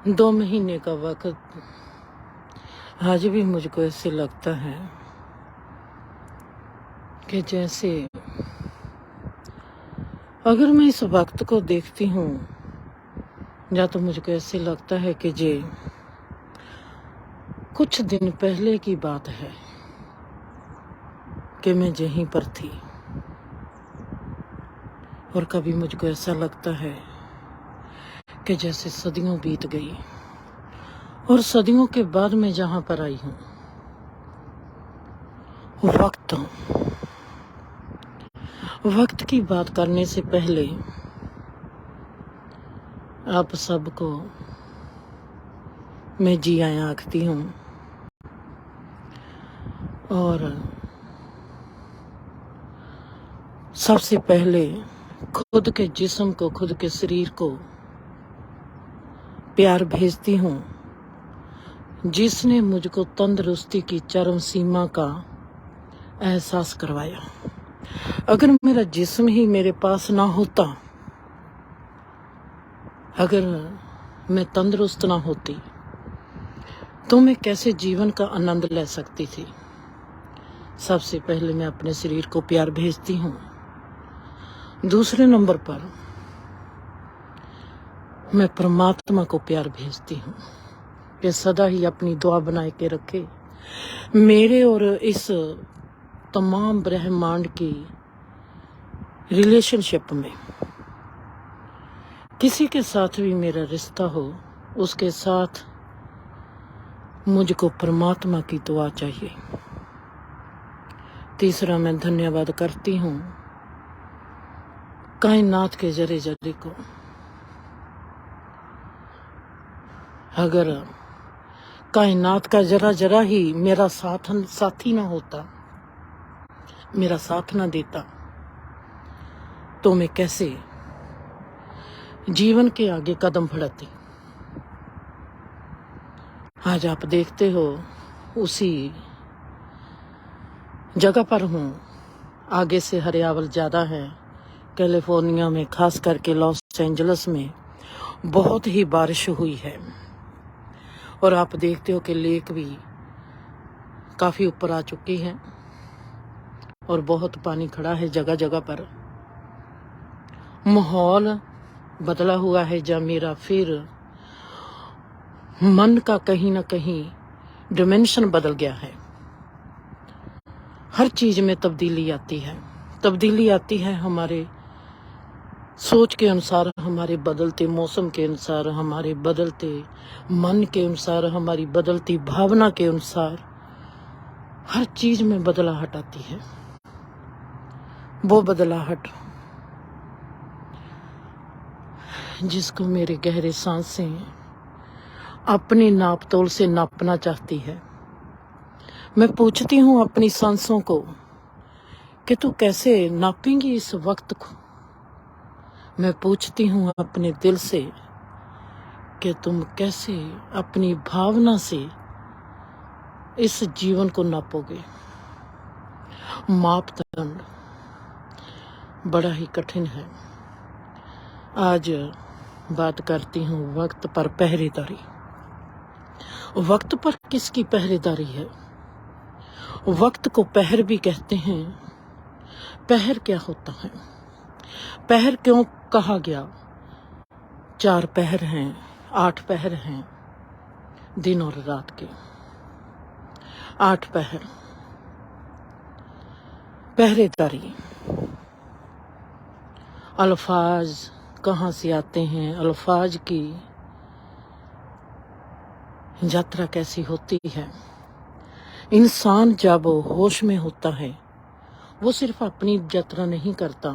2 महीने का वक्त आज भी मुझको ऐसे लगता है कि जैसे अगर मैं इस वक्त को देखती हूँ या तो मुझको ऐसे लगता है कि जे कुछ दिन पहले की बात है कि मैं यहीं पर थी। और कभी मुझको ऐसा लगता है कि जैसे सदियों बीत गई और सदियों के बाद मैं जहां पर आई हूँ वक्त की बात करने से पहले आप सबको मैं जी आया आखती हूँ। और सबसे पहले खुद के जिस्म को, खुद के शरीर को प्यार भेजती हूँ जिसने मुझको तंदुरुस्ती की चरम सीमा का एहसास करवाया। अगर मेरा जिस्म ही मेरे पास ना होता, अगर मैं तंदुरुस्त ना होती तो मैं कैसे जीवन का आनंद ले सकती थी। सबसे पहले मैं अपने शरीर को प्यार भेजती हूँ। दूसरे नंबर पर मैं परमात्मा को प्यार भेजती हूँ कि सदा ही अपनी दुआ बनाए के रखे मेरे और इस तमाम ब्रह्मांड की रिलेशनशिप में। किसी के साथ भी मेरा रिश्ता हो, उसके साथ मुझको परमात्मा की दुआ चाहिए। तीसरा, मैं धन्यवाद करती हूँ कायनात के जरे जरे को। अगर कायनात का जरा जरा ही मेरा साथी ना होता, मेरा साथ ना देता, तो मैं कैसे जीवन के आगे कदम बढ़ाती। आज आप देखते हो उसी जगह पर हूँ। आगे से हरियावल ज़्यादा है। कैलिफोर्निया में, खास करके लॉस एंजल्स में बहुत ही बारिश हुई है। और आप देखते हो कि लेक भी काफ़ी ऊपर आ चुकी है और बहुत पानी खड़ा है जगह जगह पर। माहौल बदला हुआ है जब मेरा फिर मन का कहीं ना कहीं डिमेंशन बदल गया है। हर चीज में तब्दीली आती है। तब्दीली आती है हमारे सोच के अनुसार, हमारे बदलते मौसम के अनुसार, हमारे बदलते मन के अनुसार, हमारी बदलती भावना के अनुसार। हर चीज में बदलाहट आती है। वो बदलाहट जिसको मेरे गहरे सांसें अपनी नापतोल से नापना चाहती है। मैं पूछती हूँ अपनी सांसों को कि तू कैसे नापेंगी इस वक्त को। मैं पूछती हूँ अपने दिल से कि तुम कैसे अपनी भावना से इस जीवन को नापोगे। मापदंड बड़ा ही कठिन है। आज बात करती हूँ वक्त पर पहरेदारी। वक्त पर किसकी पहरेदारी है? वक्त को पहर भी कहते हैं। पहर क्या होता है? पहर क्यों कहा गया? 4 पहर हैं, 8 पहर हैं दिन और रात के। 8 पहर पहरेदारी। अल्फाज कहाँ से आते हैं? अल्फाज की यात्रा कैसी होती है? इंसान जब होश में होता है वो सिर्फ अपनी यात्रा नहीं करता,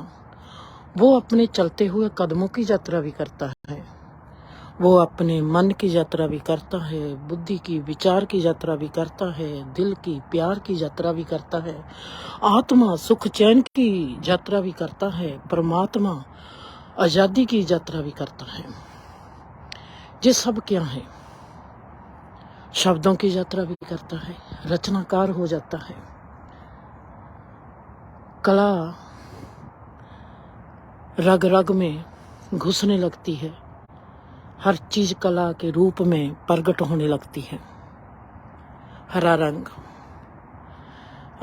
वो अपने चलते हुए कदमों की यात्रा भी करता है। वो अपने मन की यात्रा भी करता है, बुद्धि की, विचार की यात्रा भी करता है, दिल की, प्यार की यात्रा भी करता है, आत्मा सुख चैन की यात्रा भी करता है, परमात्मा आजादी की यात्रा भी करता है। ये सब क्या है? शब्दों की यात्रा भी करता है, रचनाकार हो जाता है। कला रग रग में घुसने लगती है। हर चीज कला के रूप में प्रकट होने लगती है। हरा रंग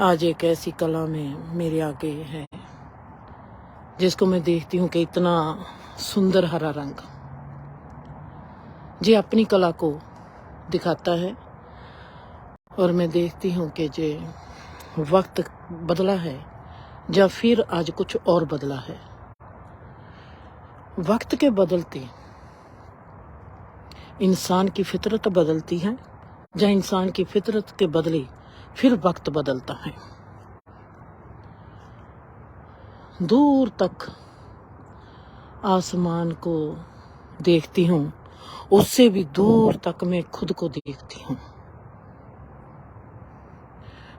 आज एक ऐसी कला में मेरे आगे है जिसको मैं देखती हूँ कि इतना सुंदर हरा रंग जे अपनी कला को दिखाता है। और मैं देखती हूँ कि जे वक्त बदला है या फिर आज कुछ और बदला है। वक्त के बदलते इंसान की फितरत बदलती है या इंसान की फितरत के बदले फिर वक्त बदलता है। दूर तक आसमान को देखती हूँ, उससे भी दूर तक मैं खुद को देखती हूँ।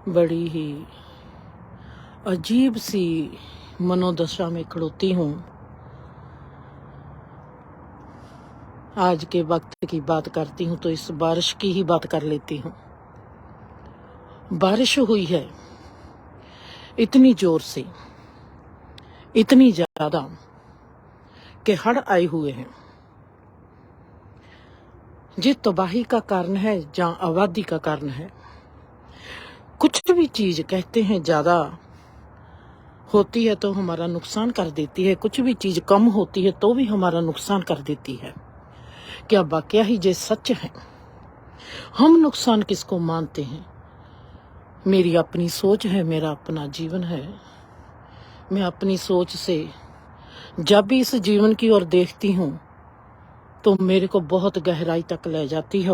बड़ी ही अजीब सी मनोदशा में खड़ोती हूँ। आज के वक्त की बात करती हूँ तो इस बारिश की ही बात कर लेती हूँ। बारिश हुई है इतनी जोर से, इतनी ज्यादा कि हड़ आए हुए हैं। ये तबाही का कारण है या आबादी का कारण है। कुछ भी चीज कहते हैं ज्यादा होती है तो हमारा नुकसान कर देती है, कुछ भी चीज कम होती है तो भी हमारा नुकसान कर देती है। क्या वाकया ही ये सच है? हम नुकसान किसको मानते हैं? मेरी अपनी सोच है, मेरा अपना जीवन है। मैं अपनी सोच से जब भी इस जीवन की ओर देखती हूँ तो मेरे को बहुत गहराई तक ले जाती है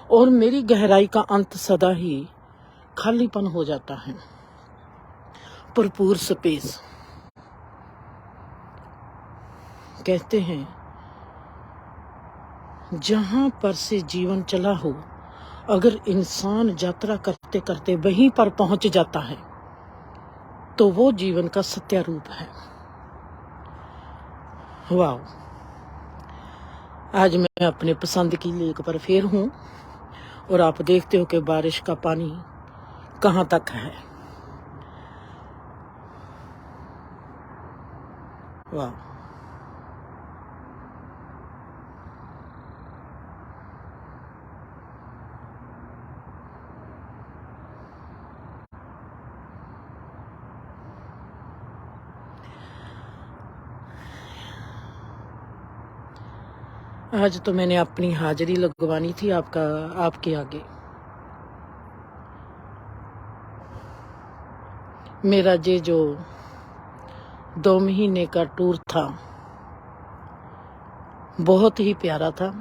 और मेरी गहराई का अंत सदा ही खालीपन हो जाता है। भरपूर स्पेस। कहते हैं जहां पर से जीवन चला हो, अगर इंसान यात्रा करते करते वहीं पर पहुंच जाता है तो वो जीवन का सत्य रूप है। वाह! आज मैं अपने पसंद की लेक पर फिर हूँ और आप देखते हो कि बारिश का पानी कहाँ तक है। वाह! आज तो मैंने अपनी हाजिरी लगवानी थी आपके आगे। मेरा ये जो 2 महीने का टूर था बहुत ही प्यारा था।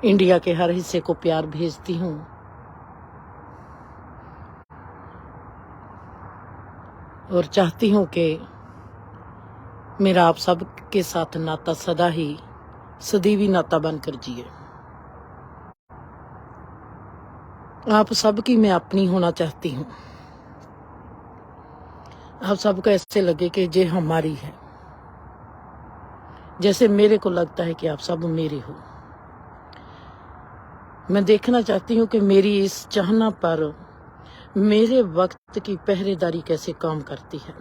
इंडिया के हर हिस्से को प्यार भेजती हूँ। और चाहती हूँ कि मेरा आप सब के साथ नाता सदा ही सदैवी नाता बनकर जिए। आप सबकी मैं अपनी होना चाहती हूँ। आप सबको ऐसे लगे कि ये हमारी है, जैसे मेरे को लगता है कि आप सब मेरे हो। मैं देखना चाहती हूँ कि मेरी इस चाहना पर मेरे वक्त की पहरेदारी कैसे काम करती है।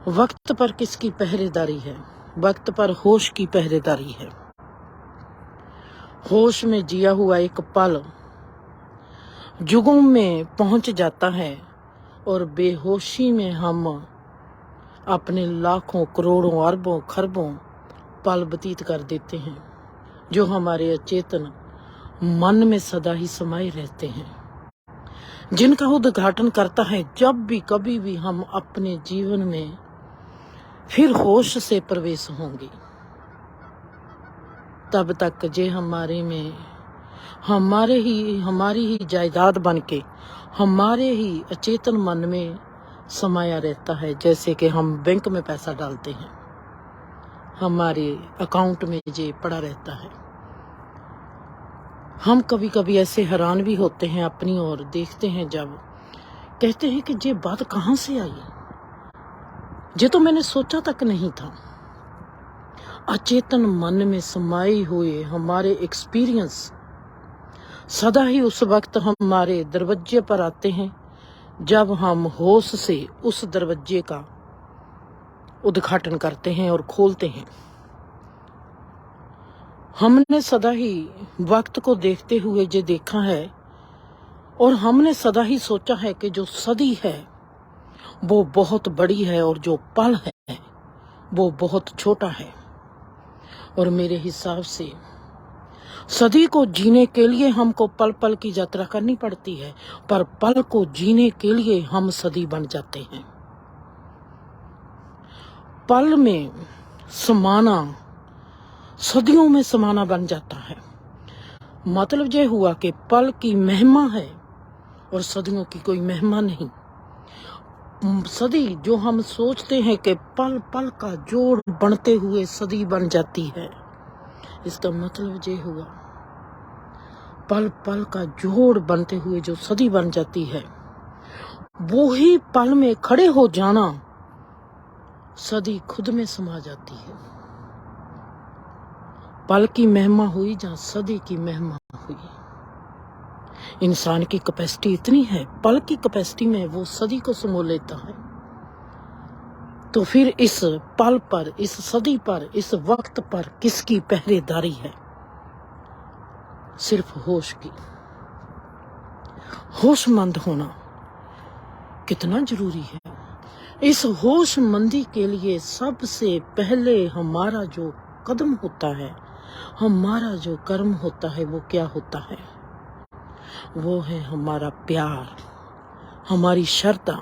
वक्त पर किसकी पहरेदारी है? वक्त पर होश की पहरेदारी है। होश में जिया हुआ एक पल जुगों में पहुंच जाता है और बेहोशी में हम अपने लाखों करोड़ों अरबों खरबों पल व्यतीत कर देते हैं, जो हमारे अचेतन मन में सदा ही समाये रहते हैं, जिनका उद्घाटन करता है जब भी कभी भी हम अपने जीवन में फिर होश से प्रवेश होंगे। तब तक जे हमारी ही जायदाद बनके हमारे ही अचेतन मन में समाया रहता है। जैसे कि हम बैंक में पैसा डालते हैं, हमारे अकाउंट में ये पड़ा रहता है। हम कभी कभी ऐसे हैरान भी होते हैं अपनी ओर देखते हैं, जब कहते हैं कि ये बात कहाँ से आई, ये तो मैंने सोचा तक नहीं था। अचेतन मन में समाये हुए हमारे एक्सपीरियंस सदा ही उस वक्त हमारे दरवाजे पर आते हैं जब हम होश से उस दरवाजे का उद्घाटन करते हैं और खोलते हैं। हमने सदा ही वक्त को देखते हुए जो देखा है, और हमने सदा ही सोचा है कि जो सदी है वो बहुत बड़ी है और जो पल है वो बहुत छोटा है। और मेरे हिसाब से सदी को जीने के लिए हमको पल पल की यात्रा करनी पड़ती है, पर पल को जीने के लिए हम सदी बन जाते हैं। पल में समाना सदियों में समाना बन जाता है। मतलब ये हुआ कि पल की महिमा है और सदियों की कोई महिमा नहीं। सदी जो हम सोचते हैं कि पल पल का जोड़ बनते हुए सदी बन जाती है, इसका मतलब ये हुआ पल पल का जोड़ बनते हुए जो सदी बन जाती है, वो ही पल में खड़े हो जाना सदी खुद में समा जाती है। पल की महिमा हुई जहाँ सदी की महिमा हुई। इंसान की कैपेसिटी इतनी है, पल की कैपेसिटी में वो सदी को समो लेता है। तो फिर इस पल पर, इस सदी पर, इस वक्त पर किसकी पहरेदारी है? सिर्फ होश की। होशमंद होना कितना जरूरी है। इस होशमंदी के लिए सबसे पहले हमारा जो कदम होता है, हमारा जो कर्म होता है, वो क्या होता है? वो है हमारा प्यार, हमारी श्रद्धा,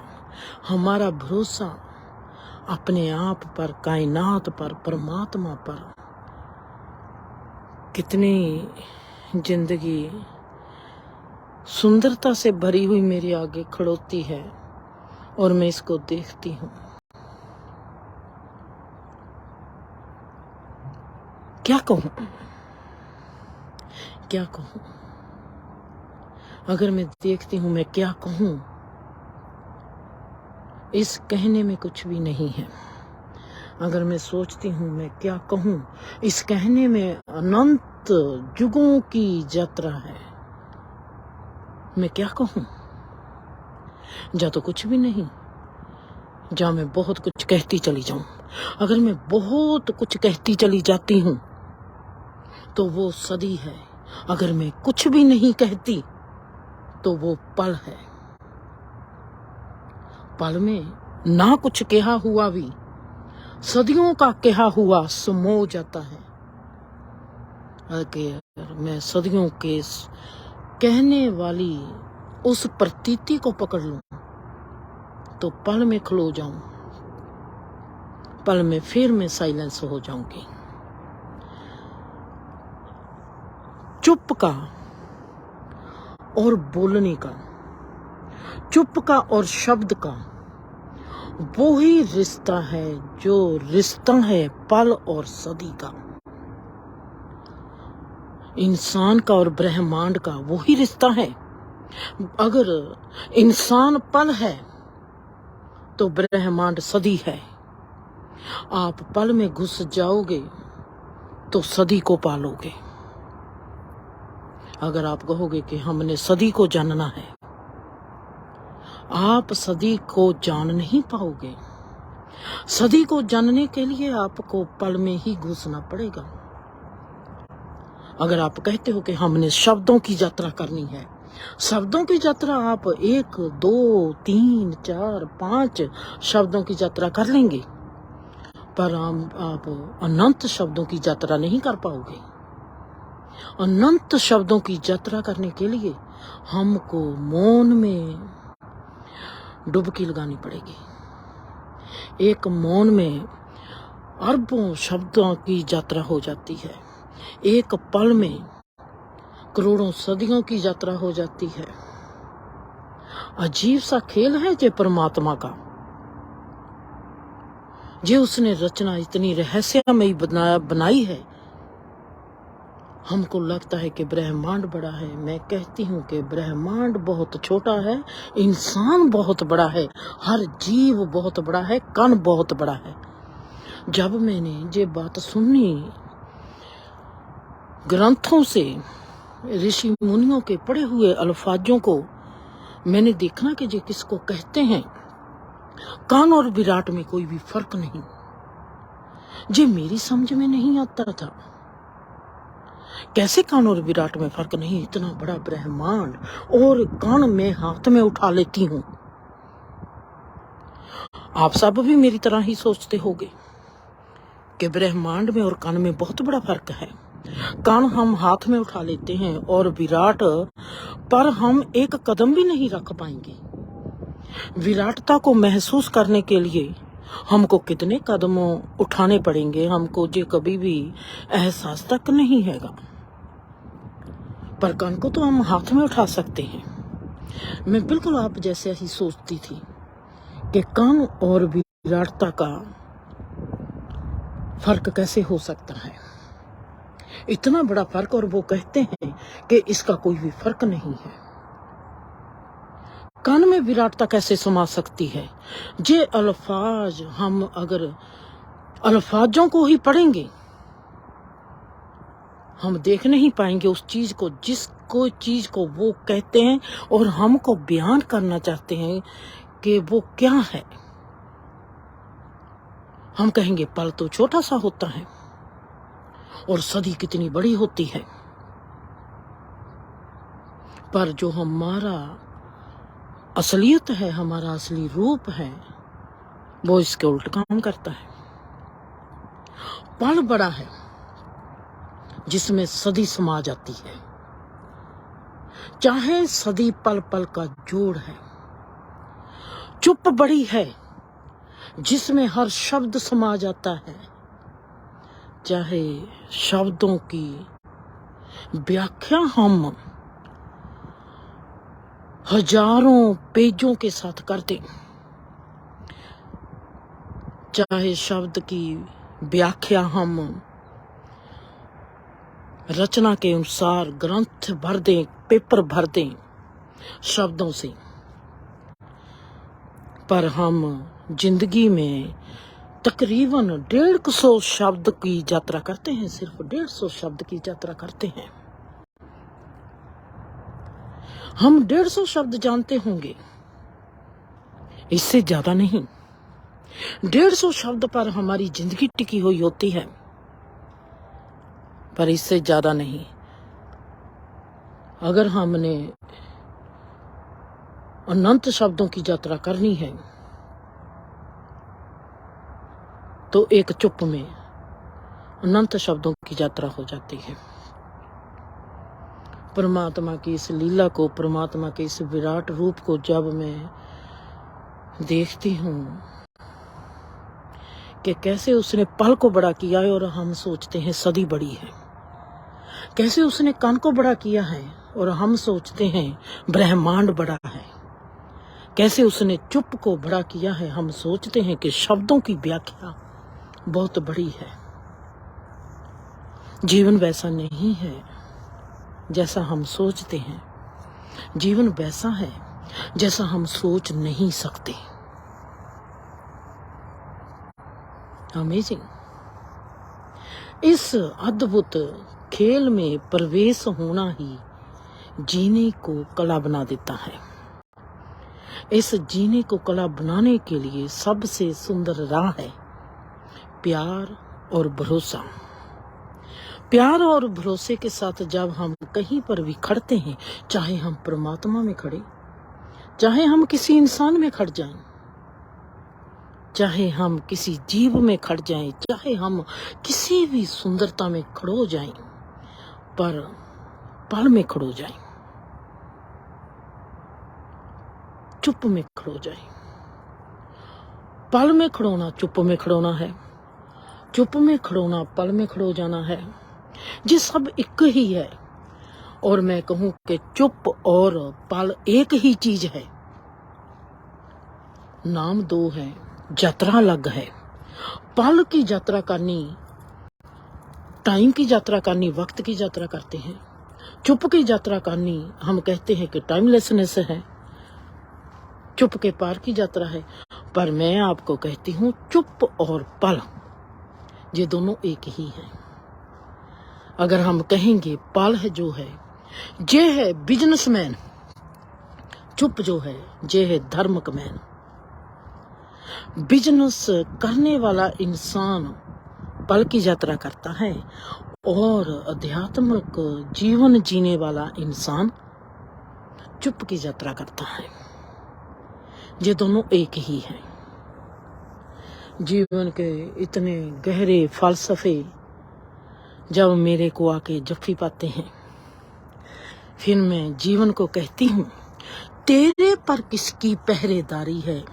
हमारा भरोसा अपने आप पर, कायनात पर, परमात्मा पर। कितनी जिंदगी सुंदरता से भरी हुई मेरे आगे खड़ोती है और मैं इसको देखती हूँ। क्या कहूँ, क्या कहूँ? अगर मैं देखती हूँ, मैं क्या कहूँ? इस कहने में कुछ भी नहीं है। अगर मैं सोचती हूँ, मैं क्या कहूँ? इस कहने में अनंत युगों की यात्रा है। मैं क्या कहूँ? जा तो कुछ भी नहीं, जा मैं बहुत कुछ कहती चली जाऊं। अगर मैं बहुत कुछ कहती चली जाती हूँ तो वो सदी है। अगर मैं कुछ भी नहीं कहती तो वो पल है। पल में ना कुछ कहा हुआ भी सदियों का कहा हुआ समो जाता है। अगर मैं सदियों के कहने वाली उस प्रतीति को पकड़ लूं तो पल में खलो जाऊं, पल में फिर मैं साइलेंस हो जाऊंगी। चुप का और बोलने का, चुप का और शब्द का वो ही रिश्ता है जो रिश्ता है पल और सदी का। इंसान का और ब्रह्मांड का वो ही रिश्ता है। अगर इंसान पल है तो ब्रह्मांड सदी है। आप पल में घुस जाओगे तो सदी को पालोगे। अगर आप कहोगे कि हमने सदी को जानना है, आप सदी को जान नहीं पाओगे। सदी को जानने के लिए आपको पल में ही घुसना पड़ेगा। अगर आप कहते हो कि हमने शब्दों की यात्रा करनी है, शब्दों की यात्रा आप 1, 2, 3, 4, 5 शब्दों की यात्रा कर लेंगे, पर आप अनंत शब्दों की यात्रा नहीं कर पाओगे। अनंत शब्दों की यात्रा करने के लिए हमको मौन में डुबकी लगानी पड़ेगी। एक मौन में अरबों शब्दों की यात्रा हो जाती है। एक पल में करोड़ों सदियों की यात्रा हो जाती है। अजीब सा खेल है ये परमात्मा का। ये उसने रचना इतनी रहस्यमयी बनाई है। हमको लगता है कि ब्रह्मांड बड़ा है। मैं कहती हूँ कि ब्रह्मांड बहुत छोटा है, इंसान बहुत बड़ा है, हर जीव बहुत बड़ा है, कण बहुत बड़ा है। जब मैंने ये बात सुनी ग्रंथों से, ऋषि मुनियों के पढ़े हुए अल्फाजों को मैंने देखना कि ये किसको कहते हैं। कान और विराट में कोई भी फर्क नहीं। ये मेरी समझ में नहीं आता था। कैसे कान और विराट में फर्क नहीं? इतना बड़ा ब्रह्मांड और कान में हाथ में उठा लेती हूँ। आप सब भी मेरी तरह ही सोचते होंगे कि ब्रह्मांड में और कान में बहुत बड़ा फर्क है। कान हम हाथ में उठा लेते हैं और विराट पर हम एक कदम भी नहीं रख पाएंगे। विराटता को महसूस करने के लिए हमको कितने कदम उठाने पड़ेंगे, हमको जो कभी भी एहसास तक नहीं हैगा। पर कान को तो हम हाथ में उठा सकते हैं। मैं बिल्कुल आप जैसे ही सोचती थी कि कान और विराटता का फर्क कैसे हो सकता है, इतना बड़ा फर्क, और वो कहते हैं कि इसका कोई भी फर्क नहीं है। कान में विराटता कैसे समा सकती है? जे अल्फाज हम अगर अल्फाजों को ही पढ़ेंगे, हम देख नहीं पाएंगे उस चीज को, जिसको चीज को वो कहते हैं और हमको बयान करना चाहते हैं कि वो क्या है। हम कहेंगे पल तो छोटा सा होता है और सदी कितनी बड़ी होती है, पर जो हमारा असलियत है, हमारा असली रूप है, वो इसके उल्ट काम करता है। पल बड़ा है जिसमें सदी समा जाती है, चाहे सदी पल पल का जोड़ है। चुप बड़ी है जिसमें हर शब्द समा जाता है, चाहे शब्दों की व्याख्या हम हजारों पेजों के साथ कर दें, चाहे शब्द की व्याख्या हम रचना के अनुसार ग्रंथ भर दें, पेपर भर दें शब्दों से, पर हम जिंदगी में तकरीबन 150 शब्द की यात्रा करते हैं। सिर्फ 150 शब्द की यात्रा करते हैं। हम 150 शब्द जानते होंगे, इससे ज्यादा नहीं। 150 शब्द पर हमारी जिंदगी टिकी हुई होती है, पर इससे ज्यादा नहीं। अगर हमने अनंत शब्दों की यात्रा करनी है तो एक चुप में अनंत शब्दों की यात्रा हो जाती है। परमात्मा की इस लीला को, परमात्मा के इस विराट रूप को जब मैं देखती हूँ कि कैसे उसने पल को बड़ा किया है और हम सोचते हैं सदी बड़ी है, कैसे उसने कान को बड़ा किया है और हम सोचते हैं ब्रह्मांड बड़ा है, कैसे उसने चुप को बड़ा किया है, हम सोचते हैं कि शब्दों की व्याख्या बहुत बड़ी है। जीवन वैसा नहीं है जैसा हम सोचते हैं, जीवन वैसा है जैसा हम सोच नहीं सकते। अमेजिंग। इस अद्भुत खेल में प्रवेश होना ही जीने को कला बना देता है। इस जीने को कला बनाने के लिए सबसे सुंदर राह है प्यार और भरोसा। प्यार और भरोसे के साथ जब हम कहीं पर भी खड़ते हैं, चाहे हम परमात्मा में खड़े, चाहे हम किसी इंसान में खड़ जाएं, चाहे हम किसी जीव में खड़ जाएं, चाहे हम किसी भी सुंदरता में खड़ो जाएं, पर पल में खड़ो जाएं, चुप में खड़ो जाएं। पल में खड़ोना चुप में खड़ोना है, चुप में खड़ोना पल में खड़ो जाना है। ये सब एक ही है। और मैं कहूं कि चुप और पल एक ही चीज है। नाम दो है, यात्रा अलग है। पल की यात्रा करनी, टाइम की यात्रा करनी, वक्त की यात्रा करते हैं। चुप की यात्रा करनी हम कहते हैं कि टाइमलेसनेस है, चुप के पार की यात्रा है। पर मैं आपको कहती हूँ चुप और पल ये दोनों एक ही हैं। अगर हम कहेंगे पल है जो है, ये है बिजनेसमैन, चुप जो है ये है धर्मक मैन। बिजनेस करने वाला इंसान पल की यात्रा करता है और अध्यात्मक जीवन जीने वाला इंसान चुप की यात्रा करता है। ये दोनों एक ही हैं। जीवन के इतने गहरे फलसफे जब मेरे को आके जफ्फी पाते हैं, फिर मैं जीवन को कहती हूँ, तेरे पर किसकी पहरेदारी है?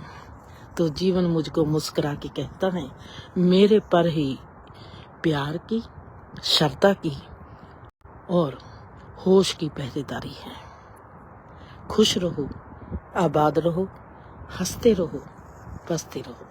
तो जीवन मुझको मुस्कुरा के कहता है, मेरे पर ही प्यार की, श्रद्धा की और होश की पहरेदारी है। खुश रहो, आबाद रहो, हंसते रहो, बसते रहो।